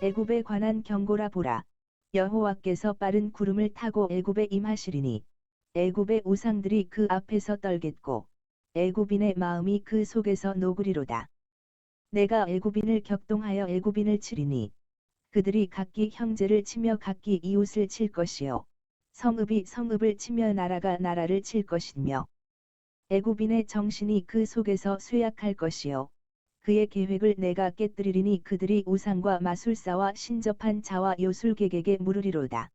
애굽에 관한 경고라 보라. 여호와께서 빠른 구름을 타고 애굽에 임하시리니 애굽의 우상들이 그 앞에서 떨겠고 애굽인의 마음이 그 속에서 녹으리로다. 내가 애굽인을 격동하여 애굽인을 치리니 그들이 각기 형제를 치며 각기 이웃을 칠 것이요 성읍이 성읍을 치며 나라가 나라를 칠 것이며 애굽인의 정신이 그 속에서 쇠약할 것이요 그의 계획을 내가 깨뜨리리니 그들이 우상과 마술사와 신접한 자와 요술객에게 물으리로다.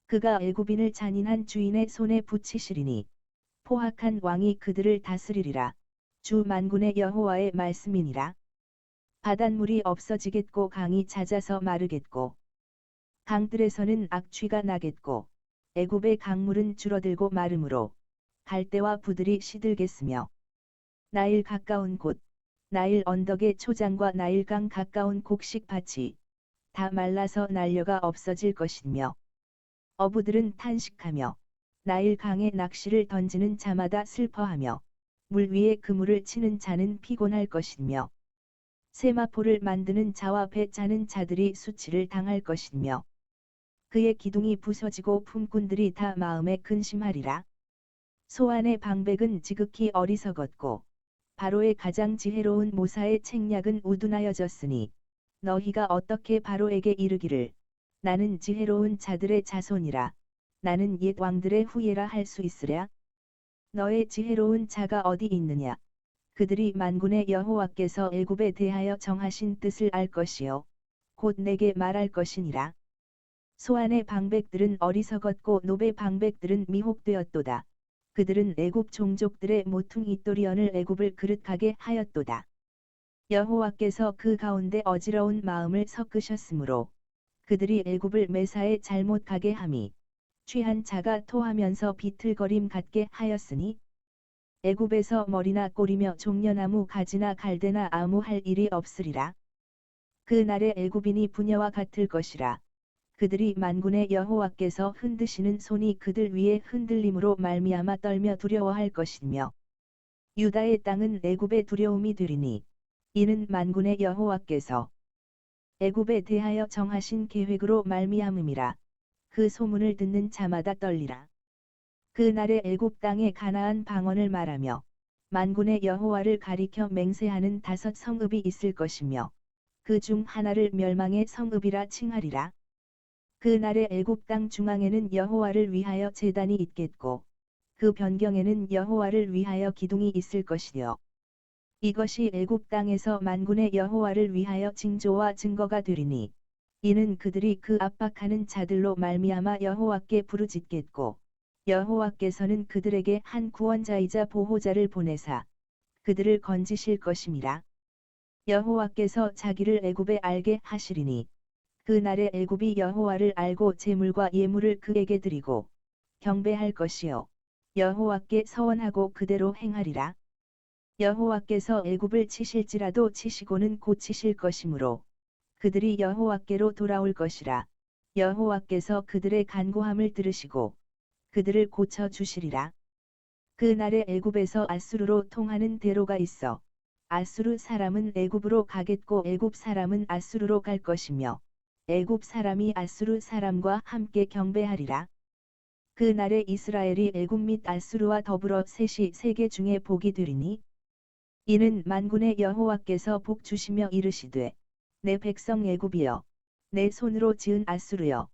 그가 애굽인을 잔인한 주인의 손에 붙이시리니 포악한 왕이 그들을 다스리리라. 주 만군의 여호와의 말씀이니라. 바닷물이 없어지겠고 강이 잦아서 마르겠고 강들에서는 악취가 나겠고 애굽의 강물은 줄어들고 마르므로 갈대와 부들이 시들겠으며 나일 가까운 곳 나일 언덕의 초장과 나일강 가까운 곡식밭이 다 말라서 날려가 없어질 것이며 어부들은 탄식하며 나일 강에 낚시를 던지는 자마다 슬퍼하며 물 위에 그물을 치는 자는 피곤할 것이며 세마포를 만드는 자와 배 짜는 자들이 수치를 당할 것이며 그의 기둥이 부서지고 품꾼들이 다 마음에 근심하리라. 소안의 방백은 지극히 어리석었고 바로의 가장 지혜로운 모사의 책략은 우둔하여졌으니 너희가 어떻게 바로에게 이르기를 나는 지혜로운 자들의 자손이라 나는 옛 왕들의 후예라 할 수 있으랴. 너의 지혜로운 자가 어디 있느냐. 그들이 만군의 여호와께서 애굽에 대하여 정하신 뜻을 알 것이요 곧 내게 말할 것이니라. 소안의 방백들은 어리석었고 노베 방백들은 미혹되었도다. 그들은 애굽 종족들의 모퉁이 또리언을 애굽을 그릇하게 하였도다. 여호와께서 그 가운데 어지러운 마음을 섞으셨으므로 그들이 애굽을 매사에 잘못 가게 함이 취한 자가 토하면서 비틀거림 같게 하였으니 애굽에서 머리나 꼬리며 종려나무 가지나 갈대나 아무 할 일이 없으리라. 그 날에 애굽인이 부녀와 같을 것이라. 그들이 만군의 여호와께서 흔드시는 손이 그들 위에 흔들림으로 말미암아 떨며 두려워할 것이며 유다의 땅은 애굽의 두려움이 되리니 이는 만군의 여호와께서 애굽에 대하여 정하신 계획으로 말미암음이라. 그 소문을 듣는 자마다 떨리라. 그 날에 애굽 땅에 가나안 방언을 말하며 만군의 여호와를 가리켜 맹세하는 5 성읍이 있을 것이며 그 중 하나를 멸망의 성읍이라 칭하리라. 그 날에 애굽 땅 중앙에는 여호와를 위하여 제단이 있겠고 그 변경에는 여호와를 위하여 기둥이 있을 것이요 이것이 애굽 땅에서 만군의 여호와를 위하여 징조와 증거가 되리니 이는 그들이 그 압박하는 자들로 말미암아 여호와께 부르짖겠고 여호와께서는 그들에게 한 구원자이자 보호자를 보내사 그들을 건지실 것임이라. 여호와께서 자기를 애굽에 알게 하시리니 그 날에 애굽이 여호와를 알고 제물과 예물을 그에게 드리고 경배할 것이요 여호와께 서원하고 그대로 행하리라. 여호와께서 애굽을 치실지라도 치시고는 고치실 것이므로 그들이 여호와께로 돌아올 것이라. 여호와께서 그들의 간구함을 들으시고 그들을 고쳐 주시리라. 그 날에 애굽에서 아수르로 통하는 대로가 있어 아수르 사람은 애굽으로 가겠고 애굽 사람은 아수르로 갈 것이며 애굽 사람이 아수르 사람과 함께 경배하리라. 그 날에 이스라엘이 애굽 및 아수르와 더불어 셋이 세계 중에 복이 되리니 이는 만군의 여호와께서 복 주시며 이르시되 내 백성 애굽이여 내 손으로 지은 아수르여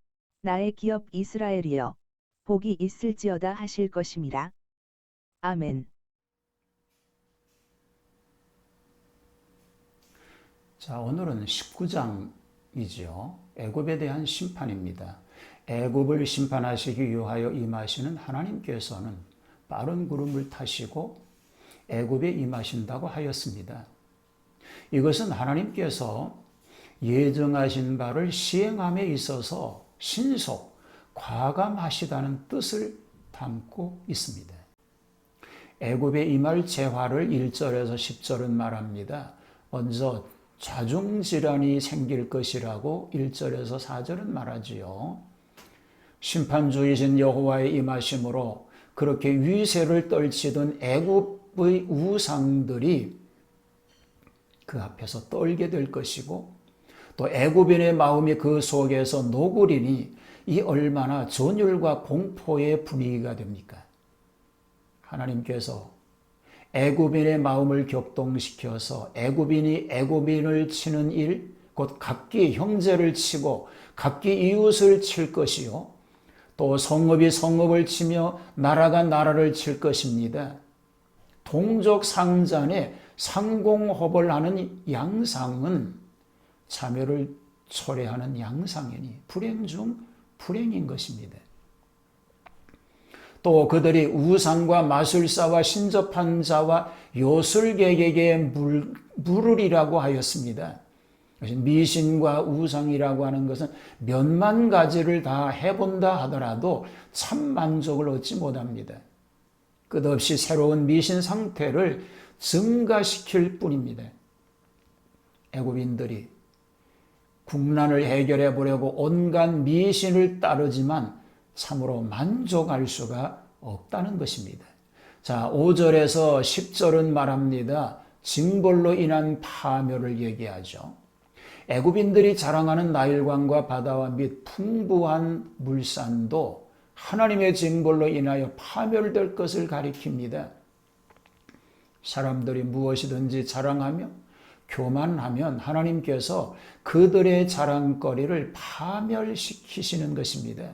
나의 기업 이스라엘이여 복이 있을지어다 하실 것임이라. 아멘. 자, 오늘은 19장이지요. 애굽에 대한 심판입니다. 애굽을 심판하시기 위하여 임하시는 하나님께서는 빠른 구름을 타시고 애굽에 임하신다고 하였습니다. 이것은 하나님께서 예정하신 바를 시행함에 있어서 신속, 과감하시다는 뜻을 담고 있습니다. 애굽에 임할 재화를 1절에서 10절은 말합니다. 먼저 자중질환이 생길 것이라고 1절에서 4절은 말하지요. 심판주이신 여호와의 임하심으로 그렇게 위세를 떨치던 애굽의 우상들이 그 앞에서 떨게 될 것이고 또 애굽인의 마음이 그 속에서 노그리니 이 얼마나 전율과 공포의 분위기가 됩니까? 하나님께서 애굽인의 마음을 격동시켜서 애굽인이 애굽인을 치는 일, 곧 각기 형제를 치고 각기 이웃을 칠 것이요, 또 성읍이 성읍을 치며 나라가 나라를 칠 것입니다. 동족 상잔에 상공호벌 하는 양상은 자멸을 초래하는 양상이니 불행 중 불행인 것입니다. 또 그들이 우상과 마술사와 신접한 자와 요술객에게 물으리라고 하였습니다. 미신과 우상이라고 하는 것은 몇만 가지를 다 해본다 하더라도 참 만족을 얻지 못합니다. 끝없이 새로운 미신 상태를 증가시킬 뿐입니다. 애굽인들이 국난을 해결해 보려고 온갖 미신을 따르지만 참으로 만족할 수가 없다는 것입니다. 자, 5절에서 10절은 말합니다. 징벌로 인한 파멸을 얘기하죠. 애굽인들이 자랑하는 나일강과 바다와 및 풍부한 물산도 하나님의 징벌로 인하여 파멸될 것을 가리킵니다. 사람들이 무엇이든지 자랑하며 교만하면 하나님께서 그들의 자랑거리를 파멸시키시는 것입니다.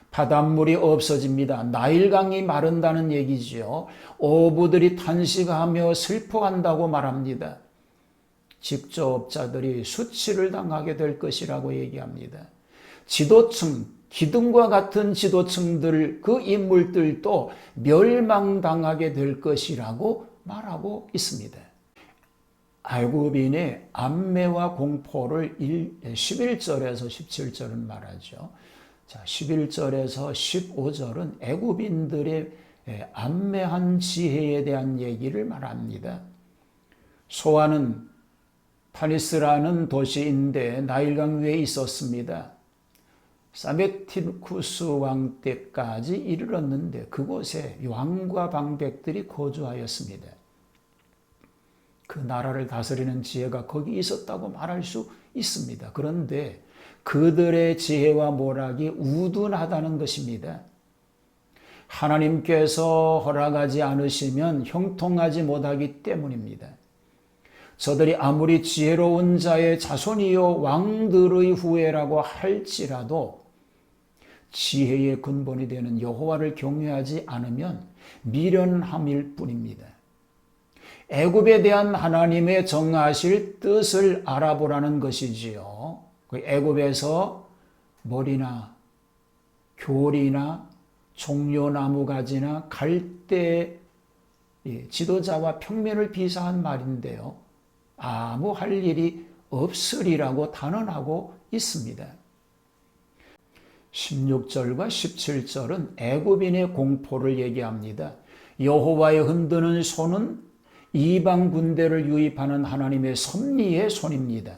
바닷물이 없어집니다. 나일강이 마른다는 얘기지요. 어부들이 탄식하며 슬퍼한다고 말합니다. 직조업자들이 수치를 당하게 될 것이라고 얘기합니다. 지도층, 기둥과 같은 지도층들, 그 인물들도 멸망당하게 될 것이라고 말하고 있습니다. 애굽인의 암매와 공포를 11절에서 17절은 말하죠. 자, 11절에서 15절은 애굽인들의 암매한 지혜에 대한 얘기를 말합니다. 소아는 타니스라는 도시인데 나일강 위에 있었습니다. 사메티쿠스 왕 때까지 이르렀는데 그곳에 왕과 방백들이 거주하였습니다. 그 나라를 다스리는 지혜가 거기 있었다고 말할 수 있습니다. 그런데 그들의 지혜와 모락이 우둔하다는 것입니다. 하나님께서 허락하지 않으시면 형통하지 못하기 때문입니다. 저들이 아무리 지혜로운 자의 자손이요 왕들의 후예라고 할지라도 지혜의 근본이 되는 여호와를 경외하지 않으면 미련함일 뿐입니다. 애굽에 대한 하나님의 정하실 뜻을 알아보라는 것이지요. 애굽에서 머리나 교리나 종려나무 가지나 갈대 지도자와 평면을 비사한 말인데요. 아무 할 일이 없으리라고 단언하고 있습니다. 16절과 17절은 애굽인의 공포를 얘기합니다. 여호와의 흔드는 손은 이방 군대를 유입하는 하나님의 섭리의 손입니다.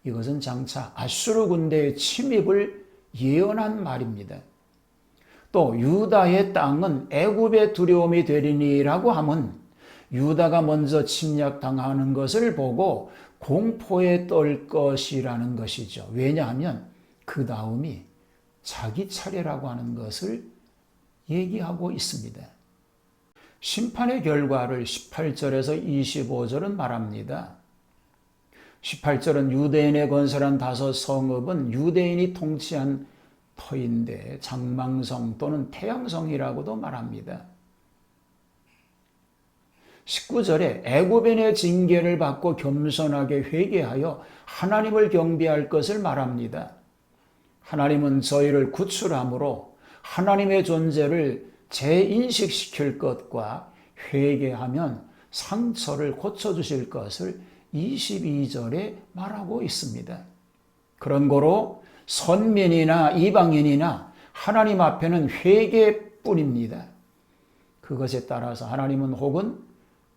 이것은 장차 아수르 군대의 침입을 예언한 말입니다. 또 유다의 땅은 애굽의 두려움이 되리니라고 하면 유다가 먼저 침략당하는 것을 보고 공포에 떨 것이라는 것이죠. 왜냐하면 그 다음이 자기 차례라고 하는 것을 얘기하고 있습니다. 심판의 결과를 18절에서 25절은 말합니다. 18절은 유대인의 건설한 5 성읍은 유대인이 통치한 터인데 장망성 또는 태양성이라고도 말합니다. 19절에 애굽인의 징계를 받고 겸손하게 회개하여 하나님을 경배할 것을 말합니다. 하나님은 저희를 구출함으로 하나님의 존재를 재인식시킬 것과 회개하면 상처를 고쳐주실 것을 22절에 말하고 있습니다. 그런 거로 선민이나 이방인이나 하나님 앞에는 회개뿐입니다. 그것에 따라서 하나님은 혹은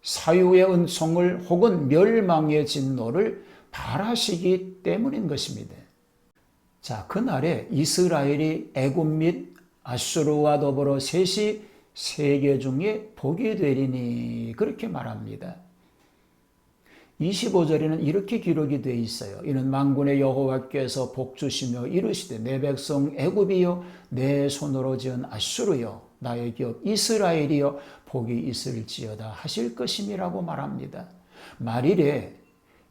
사유의 은총을 혹은 멸망의 진노를 바라시기 때문인 것입니다. 자, 그날에 이스라엘이 애굽 및 아수르와 더불어 셋이 세계 중에 복이 되리니 그렇게 말합니다. 25절에는 이렇게 기록이 되어 있어요. 이는 만군의 여호와께서 복 주시며 이르시되 내 백성 애굽이여 내 손으로 지은 아수르여 나의 기업 이스라엘이여 복이 있을지어다 하실 것임이라고 말합니다. 말일에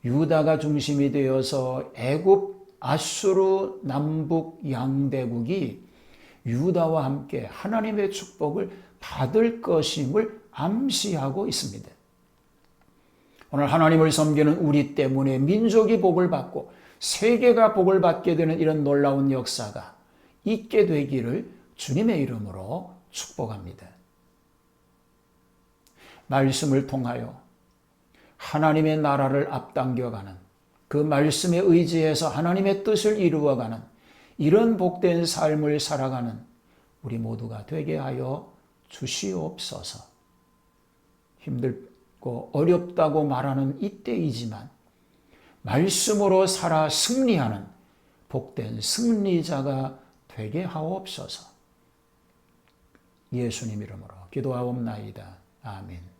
유다가 중심이 되어서 애굽, 아수르, 남북 양대국이 유다와 함께 하나님의 축복을 받을 것임을 암시하고 있습니다. 오늘 하나님을 섬기는 우리 때문에 민족이 복을 받고 세계가 복을 받게 되는 이런 놀라운 역사가 있게 되기를 주님의 이름으로 축복합니다. 말씀을 통하여 하나님의 나라를 앞당겨가는 그 말씀에 의지해서 하나님의 뜻을 이루어가는 이런 복된 삶을 살아가는 우리 모두가 되게 하여 주시옵소서. 힘들고 어렵다고 말하는 이때이지만 말씀으로 살아 승리하는 복된 승리자가 되게 하옵소서. 예수님 이름으로 기도하옵나이다. 아멘.